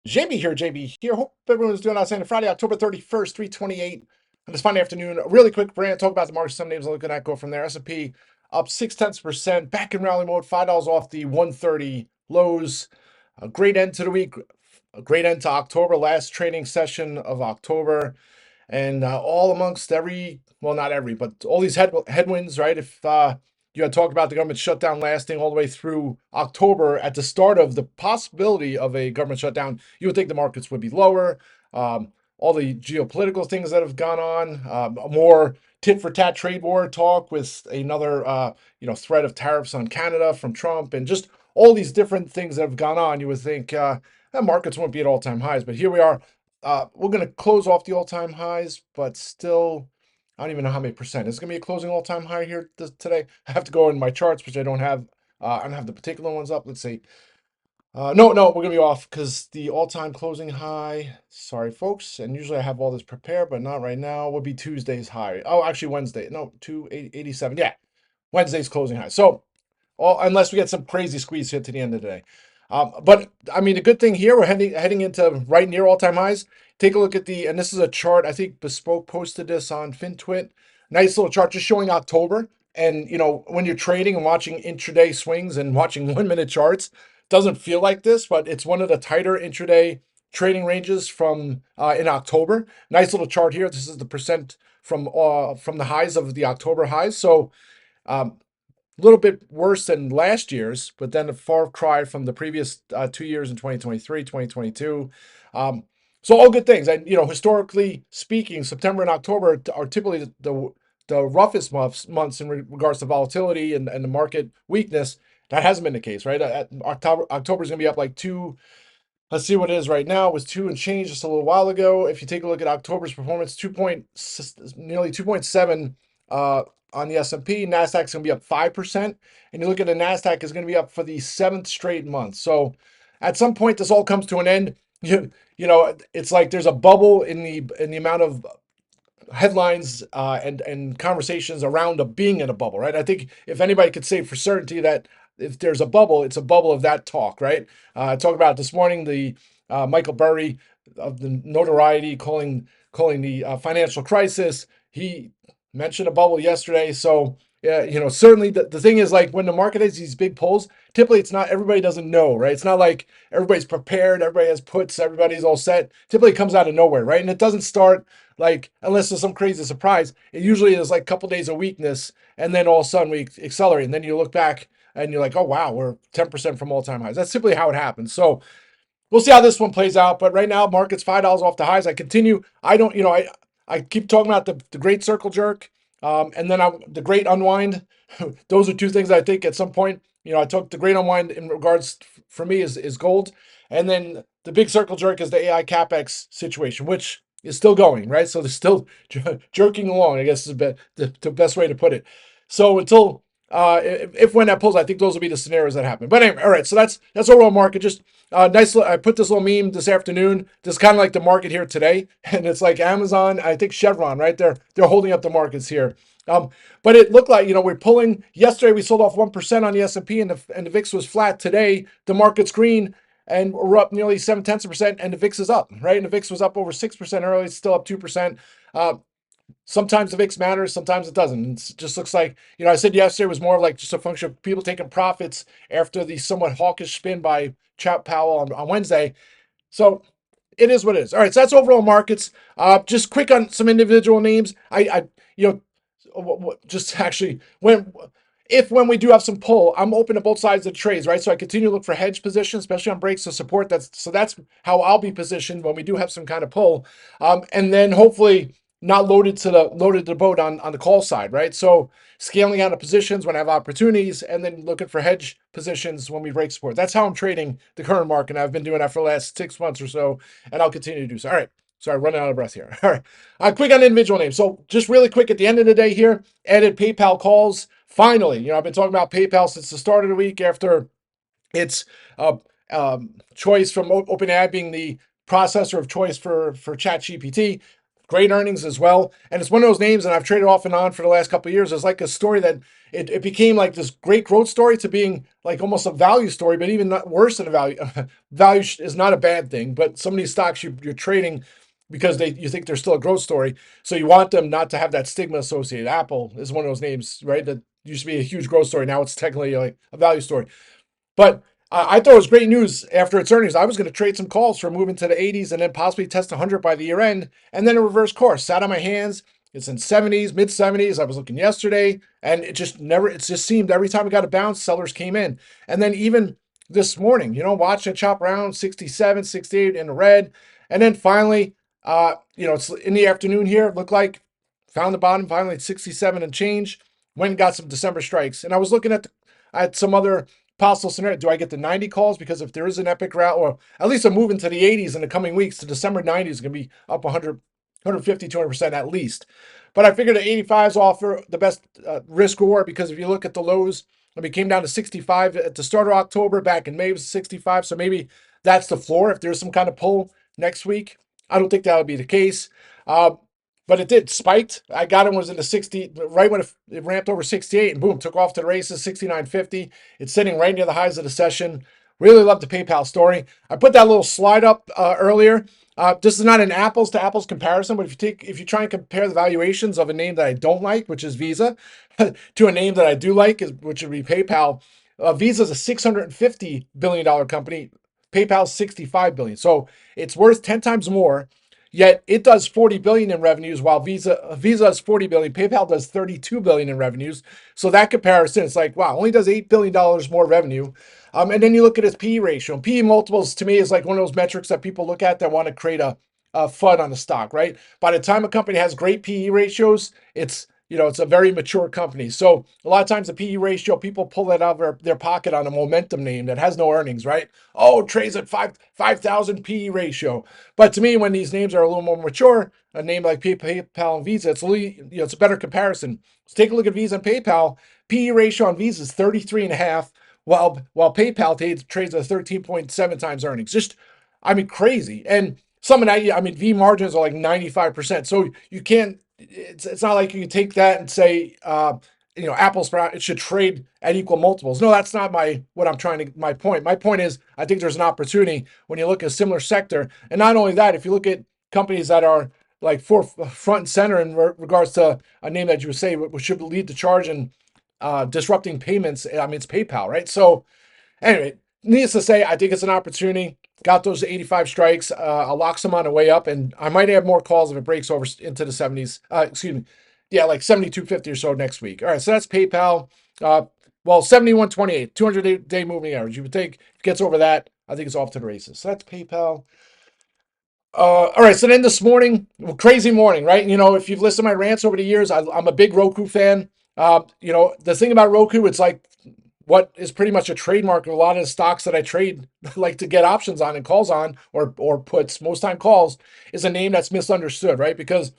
JB here, JB here. Hope everyone's doing outstanding. Friday, October 31st, 328 on this Friday afternoon. A really quick rant, talk about the market. Some names I'm looking at go from there. S&P up 0.6%, back in rally mode, $5 off the 130 lows. A great end to the week, a great end to October, last trading session of October. And all amongst well, not every, but all these headwinds, right? If you had talked about the government shutdown lasting all the way through October at the start of the possibility of a government shutdown, you would think the markets would be lower. All the geopolitical things that have gone on, more tit for tat trade war talk with another, threat of tariffs on Canada from Trump, and just all these different things that have gone on. You would think markets won't be at all-time highs, but here we are. We're going to close off the all-time highs, but still, I don't even know how many percent. Is it going to be a closing all-time high here today? I have to go in my charts, which I don't have. I don't have the particular ones up. Let's see. No, we're going to be off because the all-time closing high, sorry, folks, and usually I have all this prepared, but not right now, would be Tuesday's high. Oh, actually Wednesday. No, 287. Yeah, Wednesday's closing high. So, unless we get some crazy squeeze hit to the end of the day. But I mean, the good thing here, we're heading into right near all-time highs. Take a look at and this is a chart. I think Bespoke posted this on FinTwit. Nice little chart just showing October. And when you're trading and watching intraday swings and watching 1-minute charts, doesn't feel like this, but it's one of the tighter intraday trading ranges from in October. Nice little chart here. This is the percent from the highs of the October highs. So a little bit worse than last year's, but then a far cry from the previous 2 years in 2023, 2022. So all good things. And historically speaking, September and October are typically the roughest months in regards to volatility and the market weakness. That hasn't been the case, right? October is going to be up like two. Let's see what it is right now. It was 2 and change just a little while ago. If you take a look at October's performance, nearly 2.7 on the S&P. Nasdaq's going to be up 5%, and you look at the Nasdaq is going to be up for the 7th straight month. So at some point, this all comes to an end. It's like there's a bubble in the amount of headlines and conversations around being in a bubble, right? I think if anybody could say for certainty that if there's a bubble, it's a bubble of that talk, right? I talked about this morning the Michael Burry of the notoriety calling the financial crisis. He mentioned a bubble yesterday, so yeah, certainly the thing is, like, when the market has these big pulls, typically it's not, everybody doesn't know, right? It's not like everybody's prepared, everybody has puts, everybody's all set. Typically it comes out of nowhere, right? And it doesn't start like, unless there's some crazy surprise, it usually is like a couple days of weakness, and then all of a sudden we accelerate, and then you look back and you're like, oh wow, we're 10% from all-time highs. That's simply how it happens. So we'll see how this one plays out. But right now, market's $5 off the highs. I continue. I don't, I keep talking about the great circle jerk, and then the great unwind. Those are two things I think at some point, I took the great unwind in regards for me is gold, and then the big circle jerk is the AI capex situation, which is still going, right? So they're still jerking along, I guess is the best way to put it. So until if when that pulls, I think those will be the scenarios that happen. But anyway, all right. So that's overall market. Just nice. I put this little meme this afternoon. This is kind of like the market here today, and it's like Amazon. I think Chevron, right? They're holding up the markets here. But it looked like we're pulling. Yesterday we sold off 1% on the S&P, and the VIX was flat. Today the market's green, and we're up nearly 0.7%, and the VIX is up, right? And the VIX was up over 6% early. It's still up 2%. Sometimes the VIX matters, sometimes it doesn't. It just looks like, I said yesterday was more of like just a function of people taking profits after the somewhat hawkish spin by Chap Powell on Wednesday. So it is what it is. All right, so that's overall markets. Just quick on some individual names. Just actually when we do have some pull, I'm open to both sides of the trades, right? So I continue to look for hedge positions, especially on breaks of support. That's how I'll be positioned when we do have some kind of pull, and then hopefully not loaded to the boat on the call side, right? So scaling out of positions when I have opportunities, and then looking for hedge positions when we break support. That's how I'm trading the current market. I've been doing that for the last 6 months or so, and I'll continue to do so. All right. Sorry, running out of breath here. All right. Quick on individual names. So just really quick at the end of the day here, added PayPal calls. Finally, I've been talking about PayPal since the start of the week after its choice from OpenAI being the processor of choice for ChatGPT. Great earnings as well. And it's one of those names, and I've traded off and on for the last couple of years. It's like a story that it became like this great growth story to being like almost a value story, but even not worse than a value. Value is not a bad thing, but some of these stocks you're trading because you think they're still a growth story. So you want them not to have that stigma associated. Apple is one of those names, right? That used to be a huge growth story. Now it's technically like a value story. But I thought it was great news after its earnings. I was going to trade some calls for moving to the 80s and then possibly test 100 by the year end, and then a reverse course. Sat on my hands. It's in 70s, mid 70s. I was looking yesterday, and it just seemed every time it got a bounce, sellers came in. And then even this morning, watching it chop around 67, 68 in the red. And then finally, it's in the afternoon here. It looked like found the bottom finally at 67 and change. Went and got some December strikes. And I was looking at some other possible scenario. Do I get the 90 calls? Because if there is an epic route, or at least a move into the 80s in the coming weeks, the December 90 is going to be up 100, 150, 200% at least. But I figured the 85s offer the best risk reward, because if you look at the lows, came down to 65 at the start of October. Back in May, it was 65. So maybe that's the floor. If there's some kind of pull next week, I don't think that would be the case. But it did spiked. I got it was in the 60, right when it ramped over 68, and boom, took off to the races, 69.50. It's sitting right near the highs of the session. Really love the PayPal story. I put that little slide up earlier. This is not an apples to apples comparison, but if you try and compare the valuations of a name that I don't like, which is Visa, to a name that I do like, which would be PayPal. Visa is a $650 billion company. PayPal's $65 billion. So it's worth 10 times more. Yet it does 40 billion in revenues, while Visa does 40 billion. PayPal does 32 billion in revenues. So that comparison, it's like, wow, only does $8 billion more revenue. And then you look at its PE ratio. PE multiples to me is like one of those metrics that people look at that want to create a FUD on the stock, right? By the time a company has great PE ratios, it's a very mature company. So a lot of times the PE ratio, people pull that out of their pocket on a momentum name that has no earnings, right? Oh, trades at 5,000 PE ratio. But to me, when these names are a little more mature, a name like PayPal and Visa, it's a better comparison. Let's take a look at Visa and PayPal. PE ratio on Visa is 33.5, while PayPal trades at 13.7 times earnings. Just, crazy. And some of that, V margins are like 95%. So you can't, it's not like you can take that and say, Apple's it should trade at equal multiples. No, that's not my point. My point is, I think there's an opportunity when you look at a similar sector. And not only that, if you look at companies that are like front and center in regards to a name that you would say should lead the charge in disrupting payments, it's PayPal, right? So anyway, needless to say, I think it's an opportunity. Got those 85 strikes. I'll lock some on the way up, and I might have more calls if it breaks over into the 70s. Like 72.50 or so next week. All right, so that's PayPal. 71.28, 200-day moving average. You would think if it gets over that, I think it's off to the races. So that's PayPal. All right, so then this morning, crazy morning, right? If you've listened to my rants over the years, I'm a big ROKU fan. The thing about ROKU, it's like what is pretty much a trademark of a lot of the stocks that I trade, like to get options on and calls on, or puts, most time calls, is a name that's misunderstood, right? Because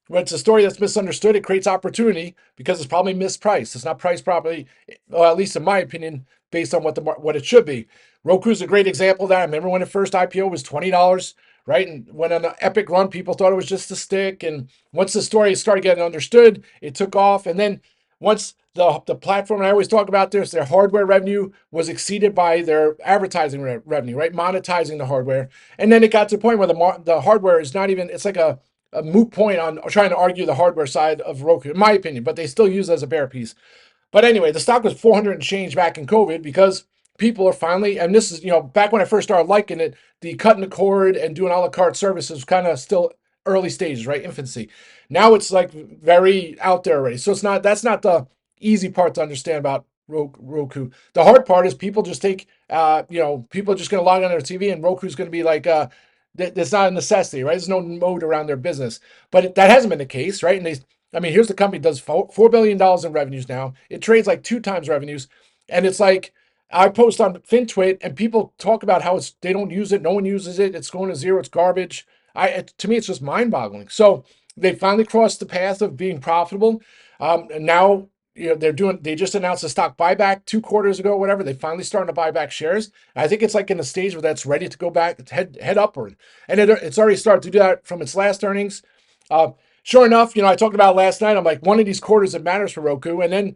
when it's a story that's misunderstood, it creates opportunity because it's probably mispriced. It's not priced properly, well, at least in my opinion, based on what it should be. Roku is a great example of that. I remember when the first IPO was $20, right? And when on an epic run, people thought it was just a stick. And once the story started getting understood, it took off. And then once the platform, and I always talk about this, their hardware revenue was exceeded by their advertising revenue, right? Monetizing the hardware. And then it got to the point where the hardware is not even, it's like a moot point on trying to argue the hardware side of Roku, in my opinion, but they still use it as a bear piece. But anyway, the stock was 400 and change back in COVID because people are finally, and this is, back when I first started liking it, the cutting the cord and doing a la carte services was kind of still early stages, right? Infancy. Now it's like very out there already. So that's not the easy part to understand about Roku. The hard part is people just take, people are just going to log on their TV and Roku's going to be like, that's not a necessity, right? There's no mode around their business. But that hasn't been the case, right? And here's the company does $4 billion in revenues now. It trades like 2 times revenues. And it's like, I post on FinTwit and people talk about how they don't use it. No one uses it. It's going to zero. It's garbage. To me, it's just mind boggling. So they finally crossed the path of being profitable. And now, they just announced a stock buyback 2 quarters ago, whatever. They finally starting to buy back shares. I think it's like in a stage where that's ready to go back, head upward. And it's already started to do that from its last earnings. Sure enough, I talked about it last night. I'm like, one of these quarters that matters for Roku. And then,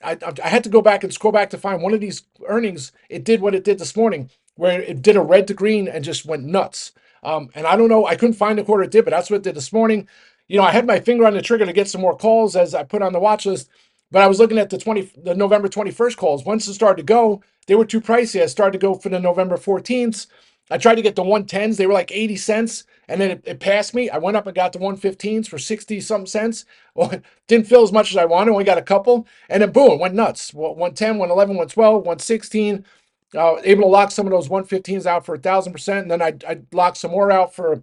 I had to go back and scroll back to find one of these earnings. It did what it did this morning, where it did a red to green and just went nuts. And I don't know, I couldn't find the quarter it did, but that's what it did this morning. I had my finger on the trigger to get some more calls as I put on the watch list, but I was looking at the November 21st calls. Once it started to go, they were too pricey. I started to go for the November 14th. I tried to get the 110s. They were like 80 cents. And then it passed me. I went up and got the 115s for 60 something cents. Well, it didn't feel as much as I wanted. Only got a couple. And then boom, it went nuts. 110, 111, 112, 116. Able to lock some of those 115s out for 1,000%. And then I locked some more out for a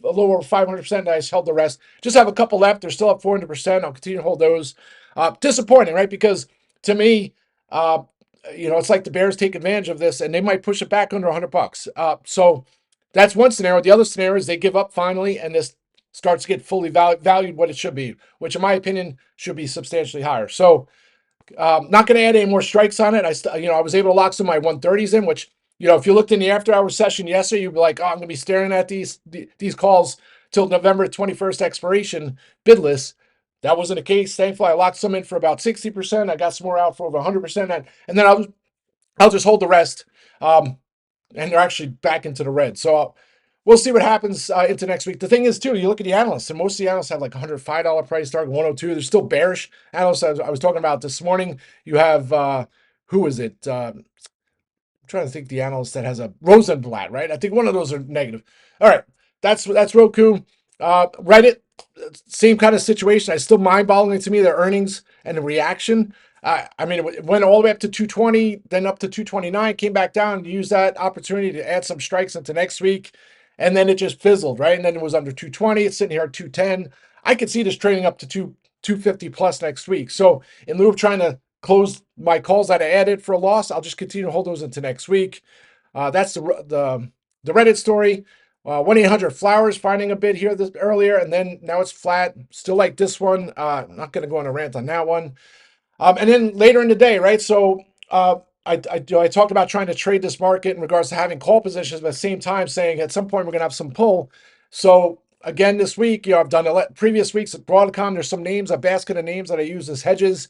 little over 500%. And I just held the rest. Just have a couple left. They're still up 400%. I'll continue to hold those. Disappointing, right? Because to me, it's like the Bears take advantage of this and they might push it back under $100. So that's one scenario. The other scenario is they give up finally and this starts to get fully valued what it should be, which in my opinion should be substantially higher. So not going to add any more strikes on it. I was able to lock some of my 130s in, which, if you looked in the after hour session yesterday, you'd be like, oh, I'm going to be staring at these calls till November 21st expiration bidless. That wasn't the case. Thankfully, I locked some in for about 60%. I got some more out for over 100%. And then I'll just hold the rest. And they're actually back into the red. So we'll see what happens into next week. The thing is, too, you look at the analysts, and most of the analysts have like $105 price target, 102. They're still bearish analysts. I was talking about this morning. You have, who is it? I'm trying to think the analyst that has a Rosenblatt, right? I think one of those are negative. All right. That's Roku. Reddit, same kind of situation. I still mind-boggling to me, their earnings and the reaction. It went all the way up to 220, then up to 229, came back down, used that opportunity to add some strikes into next week, and then it just fizzled, right? And then it was under 220. It's sitting here at 210. I could see this trading up to 250 plus next week. So in lieu of trying to close my calls that I added for a loss, I'll just continue to hold those into next week. That's the Reddit story. 1-800-Flowers finding a bid here earlier, and then now it's flat. Still like this one. Not going to go on a rant on that one. And then later in the day, right? So I talked about trying to trade this market in regards to having call positions, but at the same time saying at some point we're going to have some pull. So again, this week, I've done previous weeks at Broadcom. There's some names, a basket of names that I use as hedges.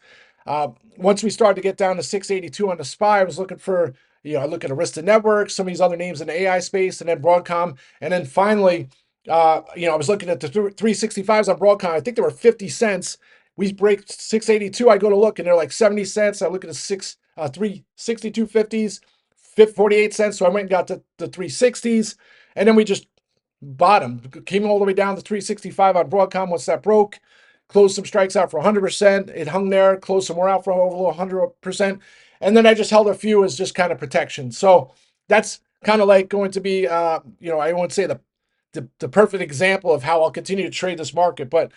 Once we started to get down to 682 on the SPY, I was looking for, I look at Arista Networks, some of these other names in the AI space, and then Broadcom. And then finally, I was looking at the 365s on Broadcom. I think they were 50 cents. We break 682. I go to look and they're like 70 cents. I look at the 362.50s, 48 cents. So I went and got the 360s. And then we just bottomed, came all the way down to 365 on Broadcom. Once that broke, closed some strikes out for 100%. It hung there, closed some more out for over 100%. And then I just held a few as just kind of protection. So that's kind of like going to be, I won't say the perfect example of how I'll continue to trade this market, but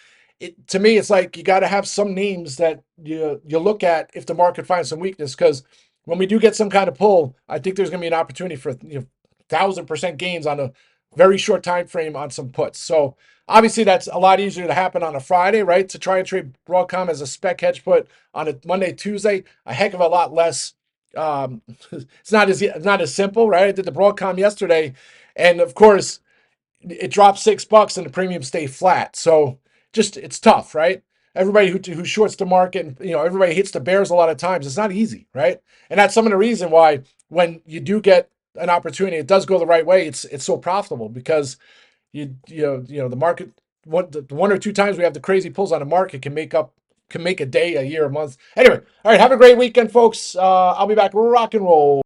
to me, it's like you got to have some names that you look at if the market finds some weakness, because when we do get some kind of pull, I think there's going to be an opportunity for 1,000% gains on a very short time frame on some puts. So obviously that's a lot easier to happen on a Friday, right? To try and trade Broadcom as a spec hedge put on a Monday, Tuesday, a heck of a lot less. It's not as simple, right? I did the Broadcom yesterday, and of course it dropped $6 and the premium stayed flat. So just it's tough, right? Everybody who shorts the market, and everybody hits the bears a lot of times. It's not easy, right? And that's some of the reason why when you do get an opportunity, it does go the right way. It's so profitable because the market, one or two times we have the crazy pulls on the market can make a day, a year, a month. Anyway, all right. Have a great weekend, folks. I'll be back. Rock and roll.